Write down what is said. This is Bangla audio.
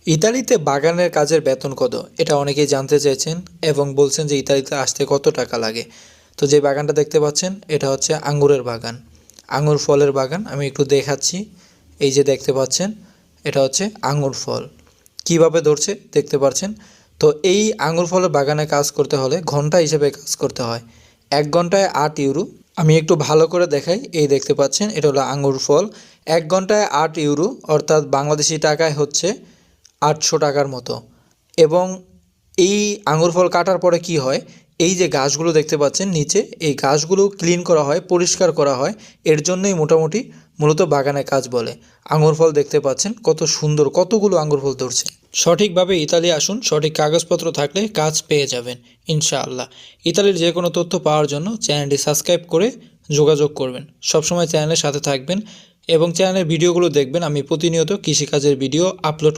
ইতালিতে বাগানের কাজের বেতন কত? এটা অনেকেই জানতে চেয়েছেন এবং বলছেন যে ইতালিতে আসতে কত টাকা লাগে। তো যে বাগানটা দেখতে পাচ্ছেন এটা হচ্ছে আঙ্গুরের বাগান, আঙ্গুর ফলের বাগান। আমি একটু দেখাচ্ছি। এই যে দেখতে পাচ্ছেন এটা হচ্ছে আঙ্গুর ফল। কিভাবে ধরছে দেখতে পাচ্ছেন। তো এই আঙ্গুর ফলের বাগানে কাজ করতে হলে ঘন্টা হিসেবে কাজ করতে হয়। 1 ঘন্টায় 8 ইউরো। আমি একটু ভালো করে দেখাই। এই দেখতে পাচ্ছেন এটা হলো আঙ্গুর ফল। 1 ঘন্টায় 8 ইউরো অর্থাৎ বাংলাদেশি টাকায় হচ্ছে 800 টাকার মতো। এবং এই আঙ্গুর ফল কাটার পরে কি হয়, এই যে গাছগুলো দেখতে পাচ্ছেন নিচে, এই গাছগুলো ক্লিন করা হয়, পরিষ্কার করা হয়। এর জন্যই মোটামুটি মূলত বাগানে কাজ বলে। আঙ্গুর ফল দেখতে পাচ্ছেন কত সুন্দর, কতগুলো আঙ্গুর ফল ধরছে। সঠিকভাবে ইতালি আসুন, সঠিক কাগজপত্র থাকলে কাজ পেয়ে যাবেন ইনশাআল্লাহ। ইতালির যে কোনো তথ্য পাওয়ার জন্য চ্যানেলটি সাবস্ক্রাইব করে যোগাযোগ করবেন। সবসময় চ্যানেলের সাথে থাকবেন এবং চ্যানেলের ভিডিওগুলো দেখবেন। আমি প্রতিনিয়ত কৃষিকাজের ভিডিও আপলোড